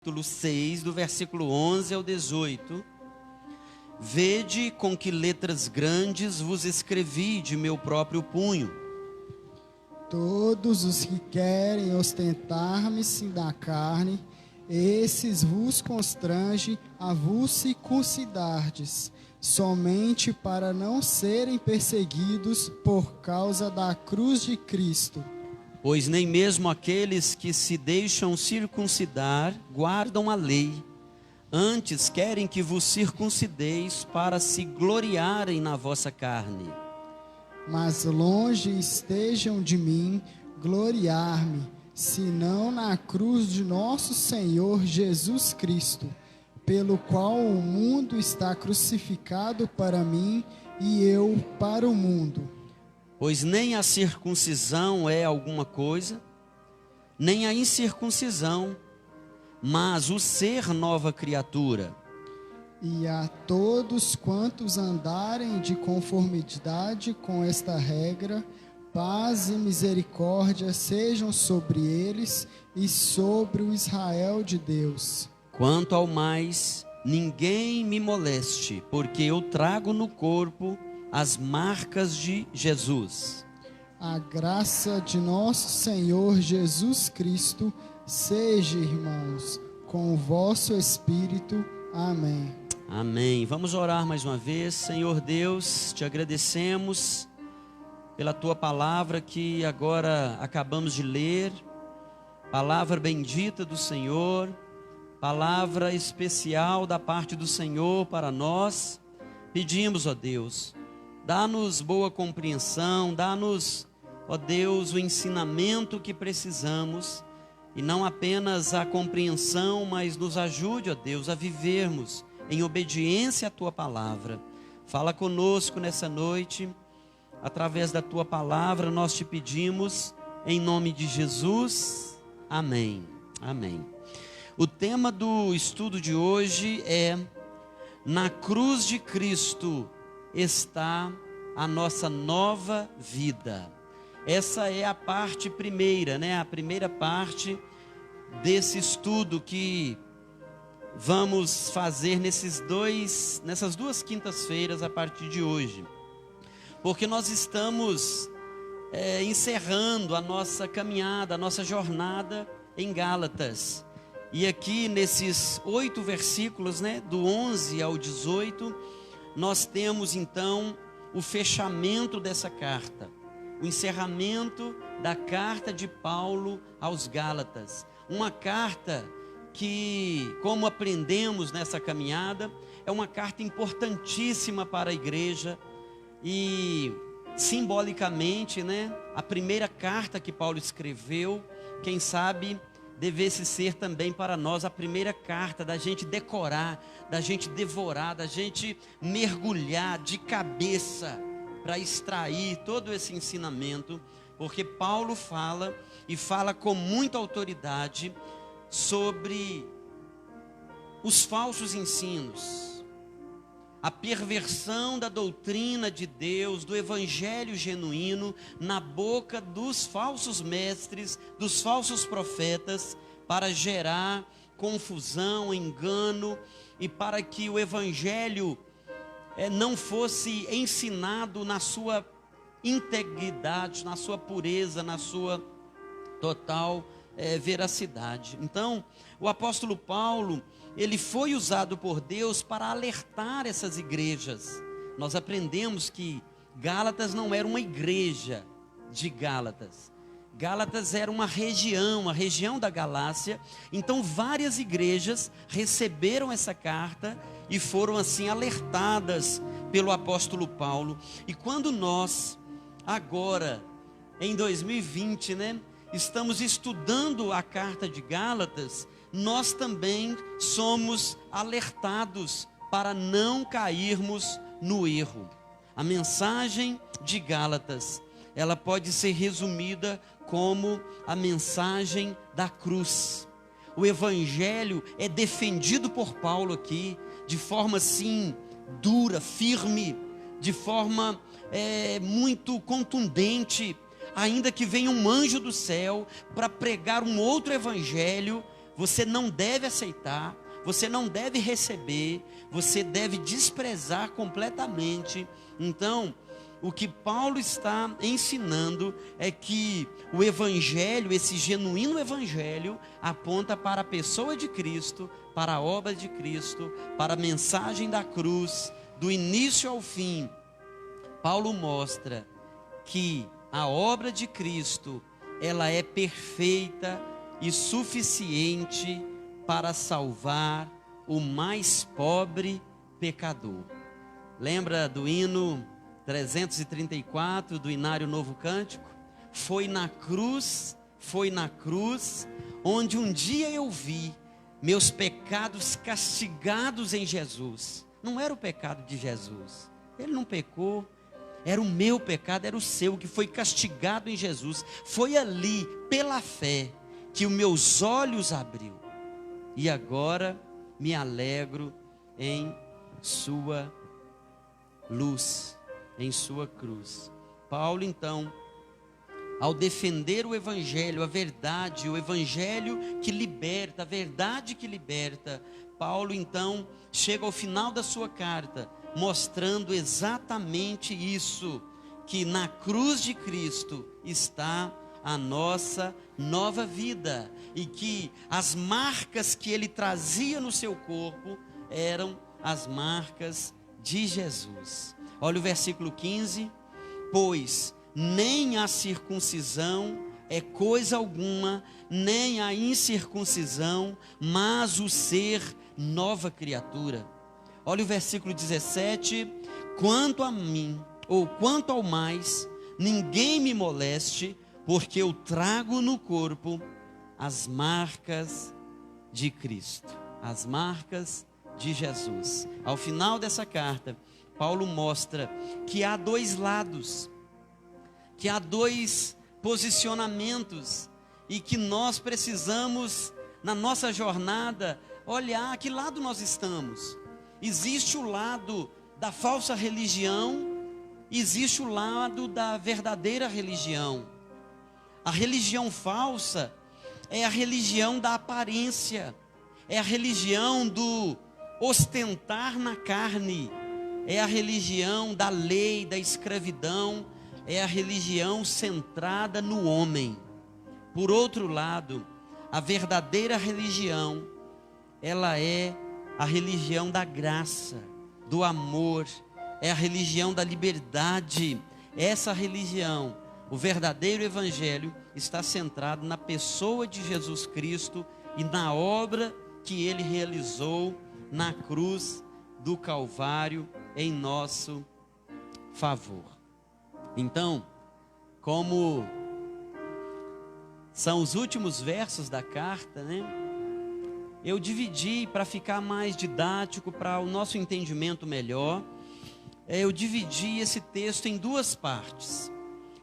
capítulo 6, do versículo 11 ao 18. Vede com que letras grandes vos escrevi de meu próprio punho. Todos os que querem ostentar-me da carne, esses vos constrange a vos circuncidardes, somente para não serem perseguidos por causa da cruz de Cristo. Pois nem mesmo aqueles que se deixam circuncidar guardam a lei. Antes querem que vos circuncideis para se gloriarem na vossa carne. Mas longe estejam de mim gloriar-me, senão na cruz de nosso Senhor Jesus Cristo, pelo qual o mundo está crucificado para mim e eu para o mundo. Pois nem a circuncisão é alguma coisa, nem a incircuncisão, mas o ser nova criatura. E a todos quantos andarem de conformidade com esta regra, paz e misericórdia sejam sobre eles e sobre o Israel de Deus. Quanto ao mais, ninguém me moleste, porque eu trago no corpo as marcas de Jesus. A graça de nosso Senhor Jesus Cristo seja, irmãos, com o vosso espírito. Amém. Amém. Vamos orar mais uma vez. Senhor Deus, te agradecemos pela tua palavra que agora acabamos de ler, palavra bendita do Senhor, palavra especial da parte do Senhor para nós. Pedimos, ó Deus, dá-nos boa compreensão, dá-nos, ó Deus, o ensinamento que precisamos, e não apenas a compreensão, mas nos ajude, ó Deus, a vivermos em obediência à tua palavra. Fala conosco nessa noite, através da tua palavra nós te pedimos, em nome de Jesus, amém. Amém. O tema do estudo de hoje é: na cruz de Cristo está a nossa nova vida. Essa é a parte primeira, A primeira parte desse estudo que vamos fazer nessas duas quintas-feiras a partir de hoje. Porque nós estamos encerrando a nossa caminhada, a nossa jornada em Gálatas. E aqui nesses 8 versículos, do 11 ao 18, nós temos então o fechamento dessa carta, o encerramento da carta de Paulo aos Gálatas. Uma carta que, como aprendemos nessa caminhada, é uma carta importantíssima para a igreja e, simbolicamente, a primeira carta que Paulo escreveu, quem sabe devesse ser também para nós a primeira carta da gente decorar, da gente devorar, da gente mergulhar de cabeça para extrair todo esse ensinamento, porque Paulo fala e fala com muita autoridade sobre os falsos ensinos, a perversão da doutrina de Deus, do evangelho genuíno na boca dos falsos mestres, dos falsos profetas, para gerar confusão, engano, e para que o evangelho não fosse ensinado na sua integridade, na sua pureza, na sua total veracidade. Então, o apóstolo Paulo, ele foi usado por Deus para alertar essas igrejas. Nós aprendemos que Gálatas não era uma igreja de Gálatas. Gálatas era uma região, a região da Galácia. Então várias igrejas receberam essa carta e foram assim alertadas pelo apóstolo Paulo. E quando nós, agora, em 2020, estamos estudando a carta de Gálatas, nós também somos alertados para não cairmos no erro. A mensagem de Gálatas, ela pode ser resumida como a mensagem da cruz. O evangelho é defendido por Paulo aqui, de forma assim, dura, firme, de forma muito contundente, ainda que venha um anjo do céu para pregar um outro evangelho, você não deve aceitar, você não deve receber, você deve desprezar completamente. Então, o que Paulo está ensinando é que o evangelho, esse genuíno evangelho, aponta para a pessoa de Cristo, para a obra de Cristo, para a mensagem da cruz, do início ao fim. Paulo mostra que a obra de Cristo, ela é perfeita e suficiente para salvar o mais pobre pecador. Lembra do hino 334 do Inário Novo Cântico? Foi na cruz, onde um dia eu vi meus pecados castigados em Jesus. Não era o pecado de Jesus, ele não pecou, era o meu pecado, era o seu, que foi castigado em Jesus. Foi ali, pela fé, que os meus olhos abriu, e agora me alegro em sua luz, em sua cruz. Paulo, então, ao defender o evangelho, a verdade, o evangelho que liberta, a verdade que liberta, Paulo, então, chega ao final da sua carta, mostrando exatamente isso, que na cruz de Cristo está a nossa nova vida, e que as marcas que ele trazia no seu corpo eram as marcas de Jesus. Olha o versículo 15: pois nem a circuncisão é coisa alguma, nem a incircuncisão, mas o ser nova criatura. Olha o versículo 17: quanto a mim, ou quanto ao mais, ninguém me moleste, porque eu trago no corpo as marcas de Cristo, as marcas de Jesus. Ao final dessa carta, Paulo mostra que há dois lados, que há dois posicionamentos, e que nós precisamos, na nossa jornada, olhar a que lado nós estamos. Existe o lado da falsa religião, existe o lado da verdadeira religião. A religião falsa é a religião da aparência, é a religião do ostentar na carne, é a religião da lei, da escravidão, é a religião centrada no homem. Por outro lado, a verdadeira religião, ela é a religião da graça, do amor, é a religião da liberdade. Essa religião, o verdadeiro evangelho, está centrado na pessoa de Jesus Cristo e na obra que ele realizou na cruz do Calvário em nosso favor. Então, como são os últimos versos da carta, né? Eu dividi, para ficar mais didático, para o nosso entendimento melhor, eu dividi esse texto em duas partes.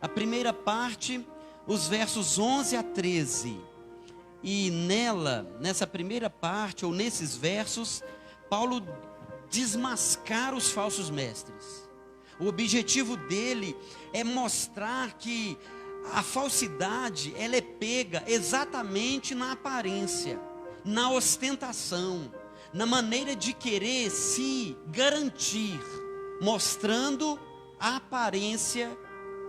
A primeira parte, os versos 11 a 13. E nessa primeira parte, ou nesses versos, Paulo desmascara os falsos mestres. O objetivo dele é mostrar que a falsidade, ela é pega exatamente na aparência, na ostentação, na maneira de querer se garantir, mostrando a aparência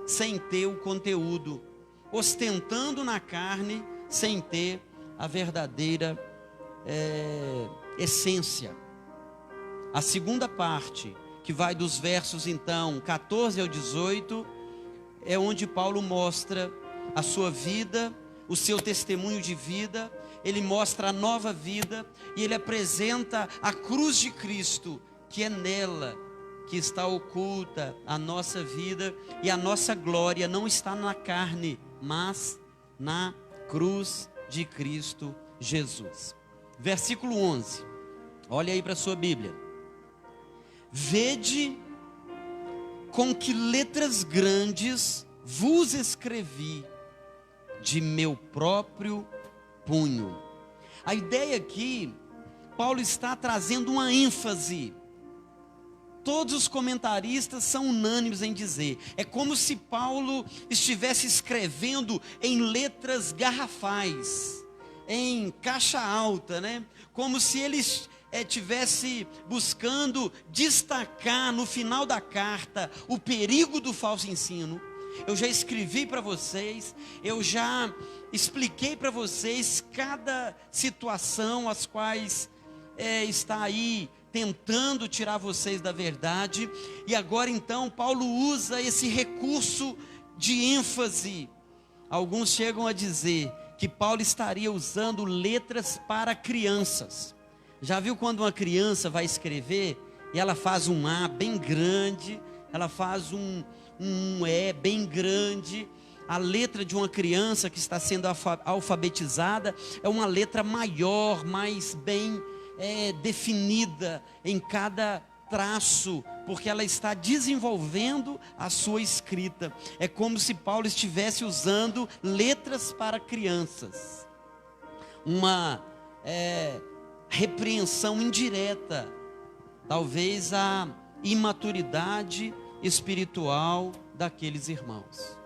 sem ter o conteúdo, ostentando na carne sem ter a verdadeira essência. A segunda parte, que vai dos versos então 14 ao 18, é onde Paulo mostra a sua vida, o seu testemunho de vida. Ele mostra a nova vida e ele apresenta a cruz de Cristo, que é nela que está oculta a nossa vida, e a nossa glória não está na carne, mas na cruz de Cristo Jesus. Versículo 11, olha aí para a sua Bíblia: vede com que letras grandes vos escrevi de meu próprio punho. A ideia aqui, Paulo está trazendo uma ênfase. Todos os comentaristas são unânimes em dizer, é como se Paulo estivesse escrevendo em letras garrafais, em caixa alta, né? Como se ele estivesse buscando destacar no final da carta o perigo do falso ensino. Eu já escrevi para vocês, eu já expliquei para vocês cada situação as quais está aí tentando tirar vocês da verdade. E agora então Paulo usa esse recurso de ênfase. Alguns chegam a dizer que Paulo estaria usando letras para crianças. Já viu quando uma criança vai escrever e ela faz um A bem grande, ela faz um E bem grande? A letra de uma criança que está sendo alfabetizada é uma letra maior, mais bem definida em cada traço, porque ela está desenvolvendo a sua escrita. É como se Paulo estivesse usando letras para crianças. Uma repreensão indireta, talvez a imaturidade espiritual daqueles irmãos.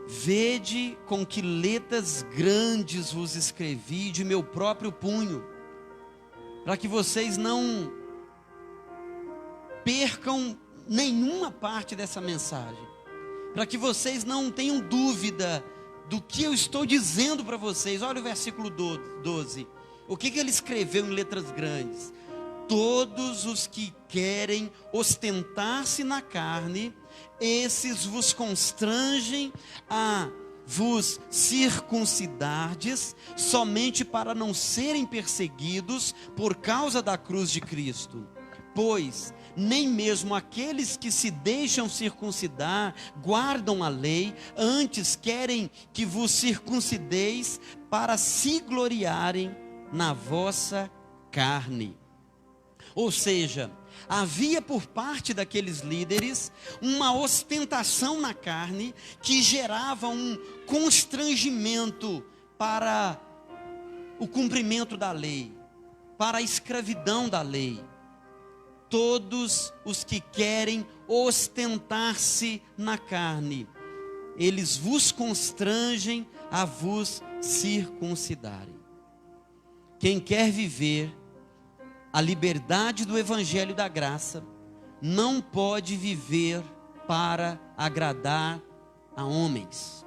Vede com que letras grandes vos escrevi de meu próprio punho, para que vocês não percam nenhuma parte dessa mensagem, para que vocês não tenham dúvida do que eu estou dizendo para vocês. Olha o versículo 12, o que ele escreveu em letras grandes: todos os que querem ostentar-se na carne, esses vos constrangem a vos circuncidardes, somente para não serem perseguidos por causa da cruz de Cristo. Pois nem mesmo aqueles que se deixam circuncidar guardam a lei, antes querem que vos circuncideis para se gloriarem na vossa carne. Ou seja, havia por parte daqueles líderes uma ostentação na carne que gerava um constrangimento para o cumprimento da lei, para a escravidão da lei. Todos os que querem ostentar-se na carne, eles vos constrangem a vos circuncidarem. Quem quer viver a liberdade do Evangelho da Graça não pode viver para agradar a homens.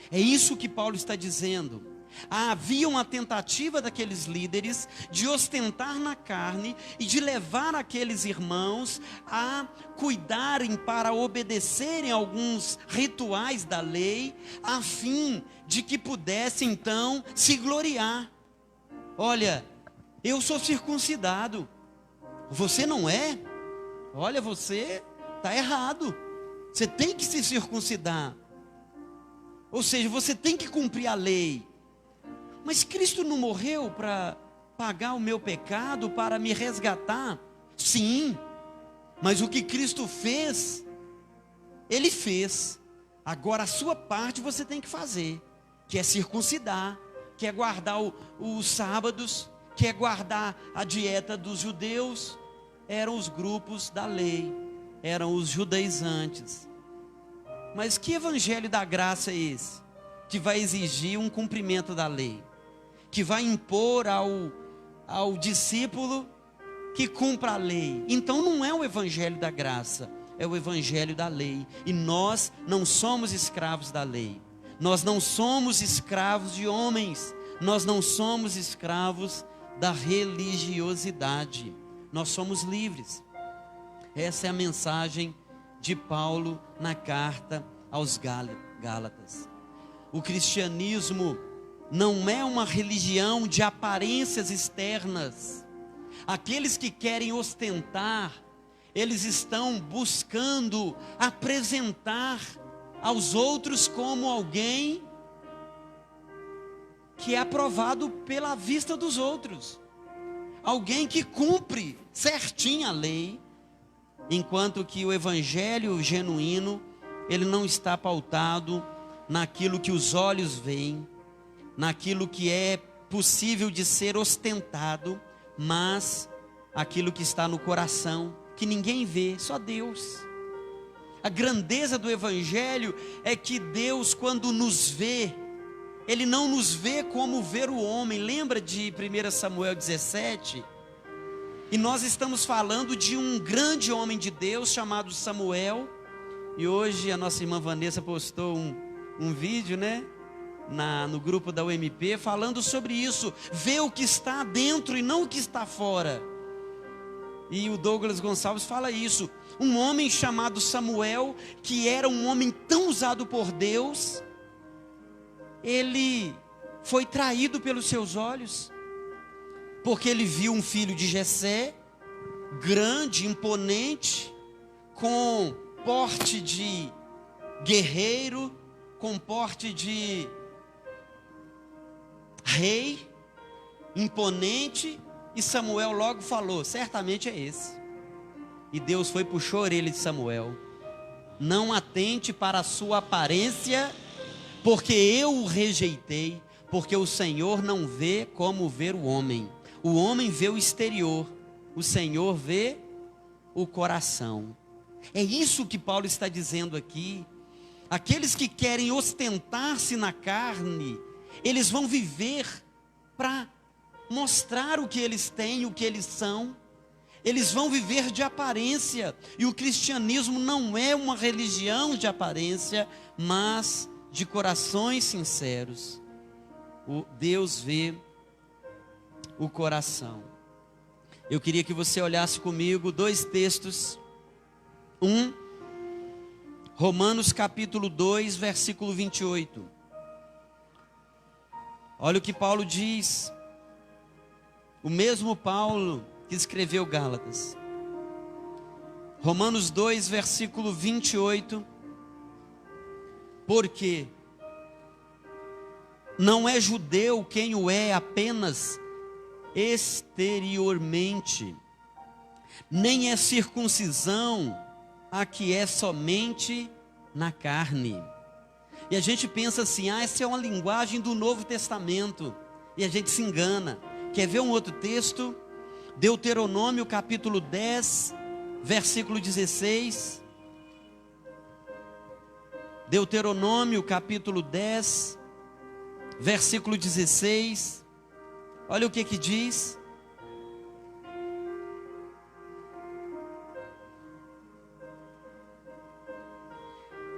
É isso que Paulo está dizendo. Havia uma tentativa daqueles líderes de ostentar na carne e de levar aqueles irmãos a cuidarem para obedecerem alguns rituais da lei, a fim de que pudessem então se gloriar. Olha, eu sou circuncidado, você não é? Olha, você está errado, você tem que se circuncidar. Ou seja, você tem que cumprir a lei. Mas Cristo não morreu para pagar o meu pecado, para me resgatar? Sim, mas o que Cristo fez, Ele fez. Agora a sua parte você tem que fazer, que é circuncidar, que é guardar os sábados, que é guardar a dieta dos judeus. Eram os grupos da lei, eram os judaizantes. Mas que evangelho da graça é esse? Que vai exigir um cumprimento da lei, que vai impor ao discípulo que cumpra a lei. Então não é o evangelho da graça, é o evangelho da lei. E nós não somos escravos da lei, nós não somos escravos de homens, nós não somos escravos da religiosidade, nós somos livres. Essa é a mensagem de Paulo na carta aos Gálatas. O cristianismo não é uma religião de aparências externas. Aqueles que querem ostentar, eles estão buscando apresentar aos outros como alguém que é aprovado pela vista dos outros, alguém que cumpre certinho a lei, enquanto que o evangelho genuíno, ele não está pautado naquilo que os olhos veem, naquilo que é possível de ser ostentado, mas aquilo que está no coração, que ninguém vê, só Deus. A grandeza do evangelho é que Deus, quando nos vê, Ele não nos vê como ver o homem. Lembra de 1 Samuel 17? E nós estamos falando de um grande homem de Deus chamado Samuel. E hoje a nossa irmã Vanessa postou um vídeo, né? No grupo da UMP, falando sobre isso. Ver o que está dentro e não o que está fora. E o Douglas Gonçalves fala isso. Um homem chamado Samuel, que era um homem tão usado por Deus, ele foi traído pelos seus olhos, porque ele viu um filho de Jessé, grande, imponente, com porte de guerreiro, com porte de rei, imponente, e Samuel logo falou, certamente é esse. E Deus foi e puxou a orelha de Samuel: não atente para a sua aparência, porque eu o rejeitei, porque o Senhor não vê como ver o homem. O homem vê o exterior, o Senhor vê o coração. É isso que Paulo está dizendo aqui. Aqueles que querem ostentar-se na carne, eles vão viver para mostrar o que eles têm, o que eles são. Eles vão viver de aparência. E o cristianismo não é uma religião de aparência, mas de corações sinceros. Deus vê o coração. Eu queria que você olhasse comigo 2 textos. Romanos capítulo 2, versículo 28. Olha o que Paulo diz. O mesmo Paulo que escreveu Gálatas. Romanos 2, versículo 28. Porque não é judeu quem o é apenas exteriormente, nem é circuncisão a que é somente na carne. E a gente pensa assim, essa é uma linguagem do Novo Testamento, e a gente se engana. Quer ver um outro texto? Deuteronômio capítulo 10, versículo 16. Deuteronômio capítulo 10, versículo 16. Olha o que diz.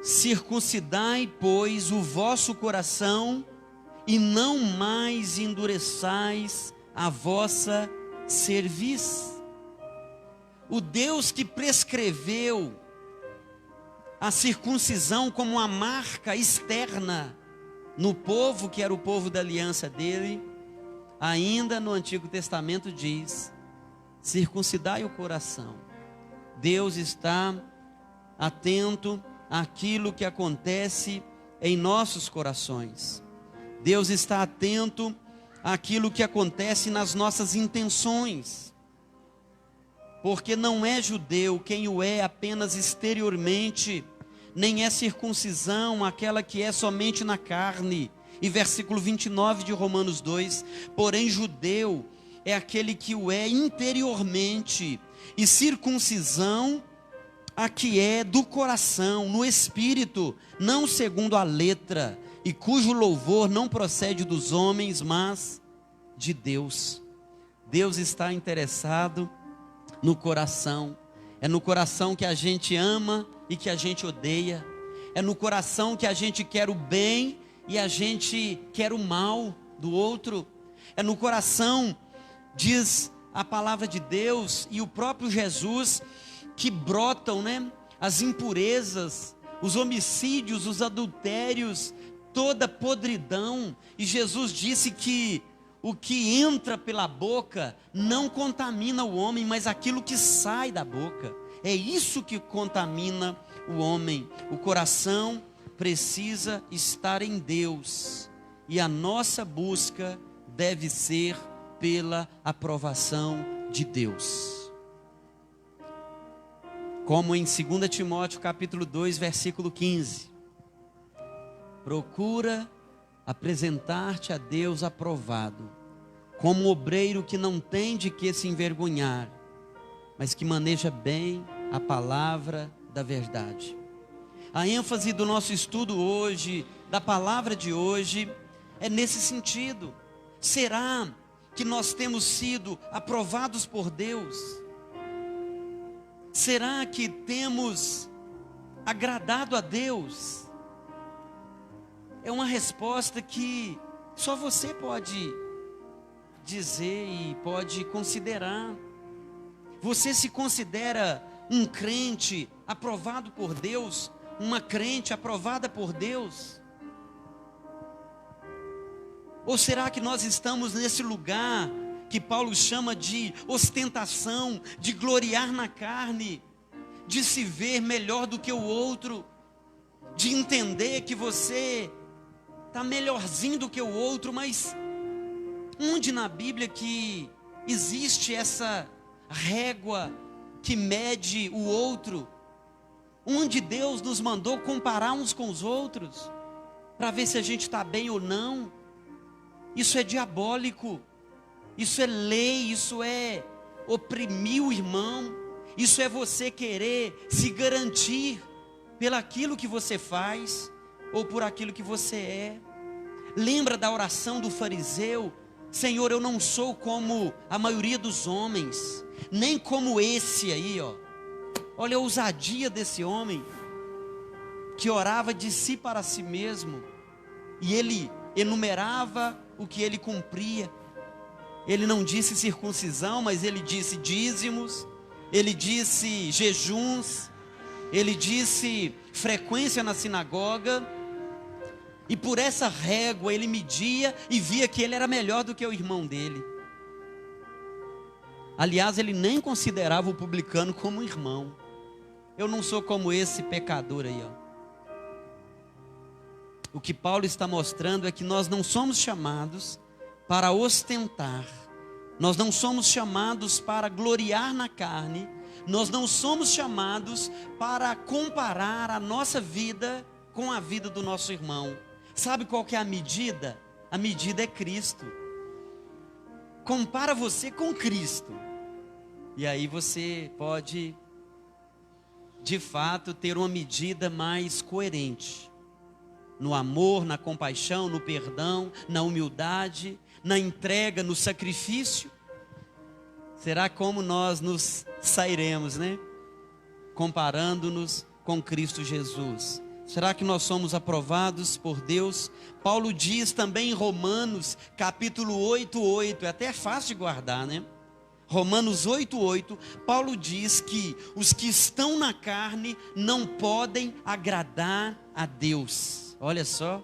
Circuncidai, pois, o vosso coração, e não mais endureçais a vossa cerviz. O Deus que prescreveu a circuncisão como uma marca externa no povo, que era o povo da aliança dele, ainda no Antigo Testamento diz: circuncidai o coração. Deus está atento àquilo que acontece em nossos corações. Deus está atento àquilo que acontece nas nossas intenções. Porque não é judeu quem o é apenas exteriormente, nem é circuncisão aquela que é somente na carne. E versículo 29 de Romanos 2, porém judeu é aquele que o é interiormente, e circuncisão a que é do coração, no espírito, não segundo a letra, e cujo louvor não procede dos homens, mas de Deus. Deus está interessado no coração. É no coração que a gente ama e que a gente odeia. É no coração que a gente quer o bem e a gente quer o mal do outro. É no coração, diz a palavra de Deus e o próprio Jesus, que brotam, as impurezas, os homicídios, os adultérios, toda podridão. E Jesus disse que o que entra pela boca não contamina o homem, mas aquilo que sai da boca. É isso que contamina o homem. O coração precisa estar em Deus, e a nossa busca deve ser pela aprovação de Deus. Como em 2 Timóteo capítulo 2, versículo 15. Procura apresentar-te a Deus aprovado, como um obreiro que não tem de que se envergonhar, mas que maneja bem a palavra da verdade. A ênfase do nosso estudo hoje, da palavra de hoje, É nesse sentido. Será que nós temos sido aprovados por Deus? Será que temos agradado a Deus? É uma resposta que só você pode dizer e pode considerar. Você se considera um crente aprovado por Deus? Uma crente aprovada por Deus? Ou será que nós estamos nesse lugar que Paulo chama de ostentação, de gloriar na carne, de se ver melhor do que o outro, de entender que você está melhorzinho do que o outro? Mas onde na Bíblia que existe essa régua que mede o outro? Onde Deus nos mandou comparar uns com os outros para ver se a gente está bem ou não? Isso é diabólico, isso é lei, isso é oprimir o irmão, isso é você querer se garantir pelaquilo que você faz ou por aquilo que você é. Lembra da oração do fariseu? Senhor, eu não sou como a maioria dos homens, nem como esse aí, ó. Olha a ousadia desse homem, que orava de si para si mesmo, e ele enumerava o que ele cumpria. Ele não disse circuncisão, mas ele disse dízimos, ele disse jejuns, ele disse frequência na sinagoga, e por essa régua ele media e via que ele era melhor do que o irmão dele. Aliás, ele nem considerava o publicano como um irmão. Eu não sou como esse pecador aí, ó. O que Paulo está mostrando é que nós não somos chamados para ostentar, nós não somos chamados para gloriar na carne, nós não somos chamados para comparar a nossa vida com a vida do nosso irmão. Sabe qual que é a medida? A medida é Cristo. Compara você com Cristo, e aí você pode, de fato, ter uma medida mais coerente. No amor, na compaixão, no perdão, na humildade, na entrega, no sacrifício. Será como nós nos sairemos, né? Comparando-nos com Cristo Jesus. Será que nós somos aprovados por Deus? Paulo diz também em Romanos, capítulo 8:8, é até fácil de guardar, né? Romanos 8:8, Paulo diz que os que estão na carne não podem agradar a Deus. Olha só,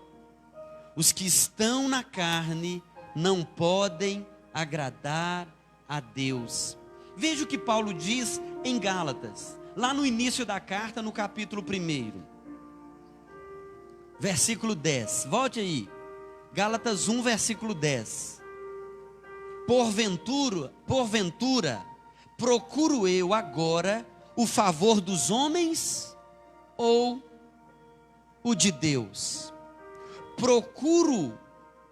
os que estão na carne não podem agradar a Deus. Veja o que Paulo diz em Gálatas, lá no início da carta, no capítulo 1, versículo 10, volte aí, Gálatas 1, versículo 10. Porventura, procuro eu agora o favor dos homens ou o de Deus? Procuro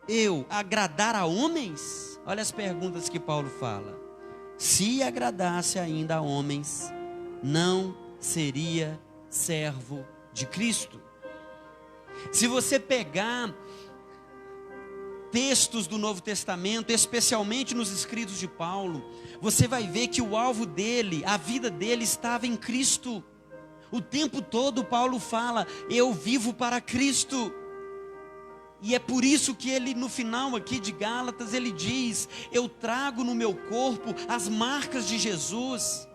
eu agradar a homens? Olha as perguntas que Paulo fala. Se agradasse ainda a homens, não seria servo de Cristo. Se você pegar textos do Novo Testamento, especialmente nos escritos de Paulo, você vai ver que o alvo dele, a vida dele estava em Cristo. O tempo todo Paulo fala, eu vivo para Cristo. E é por isso que ele, no final aqui de Gálatas, ele diz, eu trago no meu corpo as marcas de Jesus.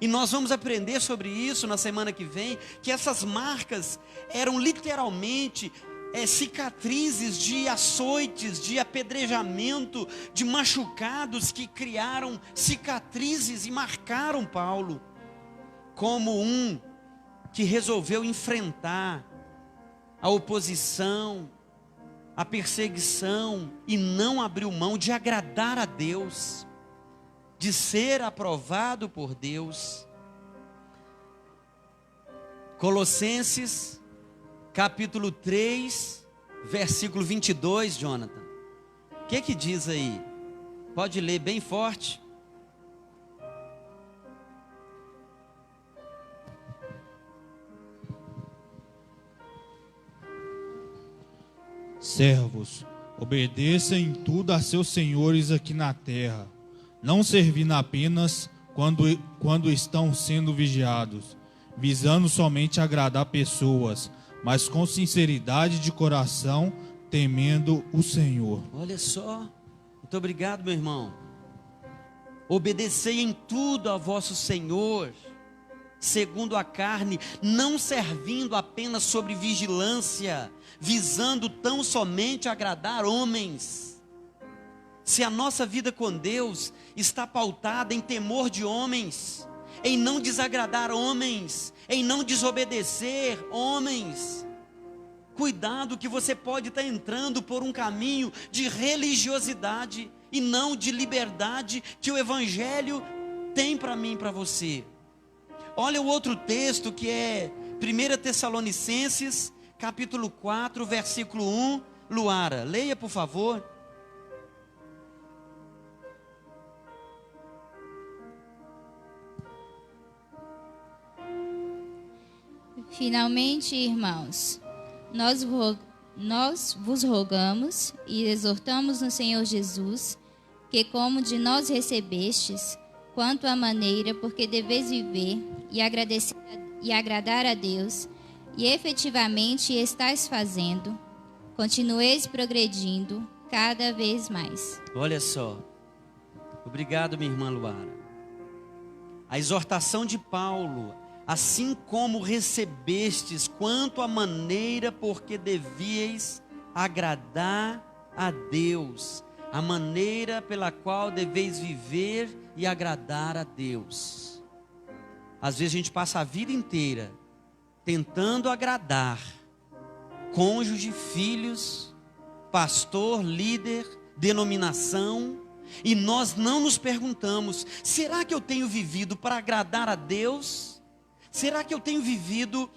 E nós vamos aprender sobre isso na semana que vem, que essas marcas eram literalmente cicatrizes de açoites, de apedrejamento, de machucados que criaram cicatrizes e marcaram Paulo como um que resolveu enfrentar a oposição, a perseguição e não abriu mão de agradar a Deus, de ser aprovado por Deus. Colossenses capítulo 3, versículo 22, Jonathan. O que diz aí? Pode ler bem forte. Servos, Obedeça em tudo a seus senhores aqui na terra, não servindo apenas quando estão sendo vigiados, visando somente agradar pessoas, mas com sinceridade de coração, temendo o Senhor. Olha só, muito obrigado, meu irmão. Obedecei em tudo a vosso Senhor, segundo a carne, não servindo apenas sobre vigilância, visando tão somente agradar homens. Se a nossa vida com Deus está pautada em temor de homens, em não desagradar homens, em não desobedecer homens, cuidado que você pode estar entrando por um caminho de religiosidade e não de liberdade que o Evangelho tem para mim e para você. Olha o outro texto que é 1 Tessalonicenses, capítulo 4, versículo 1. Luara, leia por favor. Finalmente, irmãos, nós vos rogamos e exortamos no Senhor Jesus, que como de nós recebestes, quanto à maneira porque deveis viver e agradar a Deus, e efetivamente estáis fazendo, continueis progredindo cada vez mais. Olha só, obrigado, minha irmã Luara. A exortação de Paulo: assim como recebestes, quanto à maneira porque devíeis agradar a Deus, a maneira pela qual deveis viver e agradar a Deus. Às vezes a gente passa a vida inteira tentando agradar cônjuge, filhos, pastor, líder, denominação, e nós não nos perguntamos: será que eu tenho vivido para agradar a Deus? Será que eu tenho vivido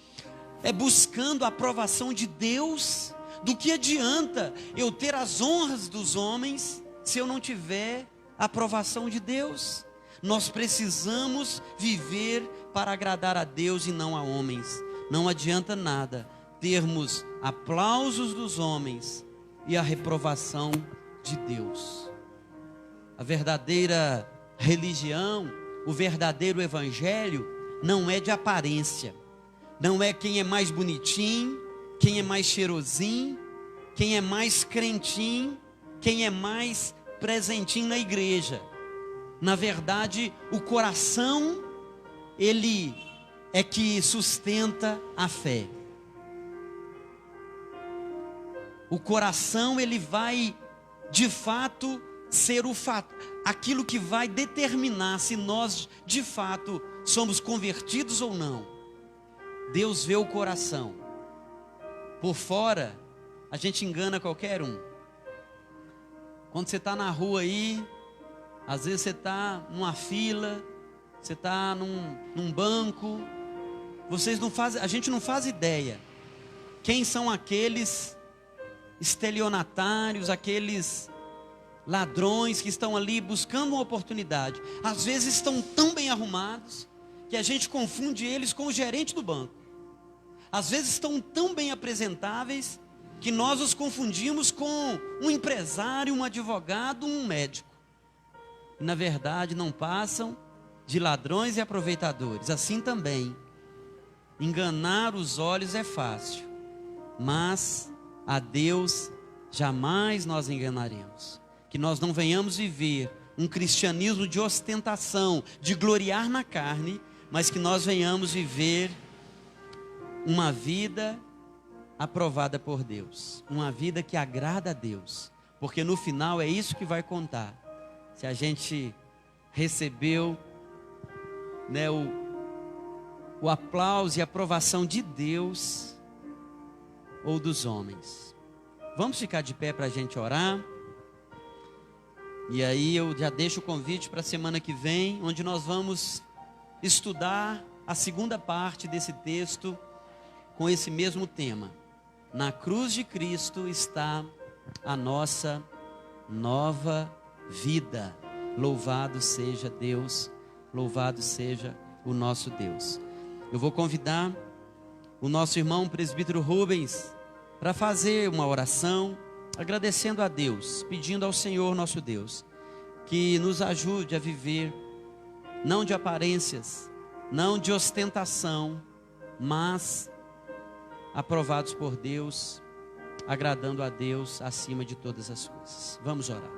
buscando a aprovação de Deus? Do que adianta eu ter as honras dos homens se eu não tiver a aprovação de Deus? Nós precisamos viver para agradar a Deus e não a homens. Não adianta nada termos aplausos dos homens e a reprovação de Deus. A verdadeira religião, o verdadeiro evangelho, não é de aparência, não é quem é mais bonitinho, quem é mais cheirosinho, quem é mais crentinho, quem é mais presentinho na igreja. Na verdade, o coração, ele é que sustenta a fé. O coração, ele vai, de fato, ser aquilo que vai determinar se nós, de fato, somos convertidos ou não. Deus vê o coração. Por fora, a gente engana qualquer um. Quando você está na rua aí, às vezes você está numa fila, você está num banco, a gente não faz ideia quem são aqueles estelionatários, aqueles ladrões que estão ali buscando uma oportunidade. Às vezes estão tão bem arrumados que a gente confunde eles com o gerente do banco. Às vezes estão tão bem apresentáveis que nós os confundimos com um empresário, um advogado, um médico. E na verdade não passam de ladrões e aproveitadores. Assim também, enganar os olhos é fácil, mas a Deus jamais nós enganaremos. Que nós não venhamos viver um cristianismo de ostentação, de gloriar na carne, mas que nós venhamos viver uma vida aprovada por Deus, uma vida que agrada a Deus, porque no final é isso que vai contar, se a gente recebeu, né, o aplauso e a aprovação de Deus ou dos homens. Vamos ficar de pé para a gente orar. E aí eu já deixo o convite para a semana que vem, onde nós vamos estudar a segunda parte desse texto com esse mesmo tema. Na cruz de Cristo está a nossa nova vida. Louvado seja Deus, louvado seja o nosso Deus. Eu vou convidar o nosso irmão presbítero Rubens para fazer uma oração. agradecendo a Deus, pedindo ao Senhor nosso Deus, que nos ajude a viver, não de aparências, não de ostentação, mas aprovados por Deus, agradando a Deus acima de todas as coisas. Vamos orar.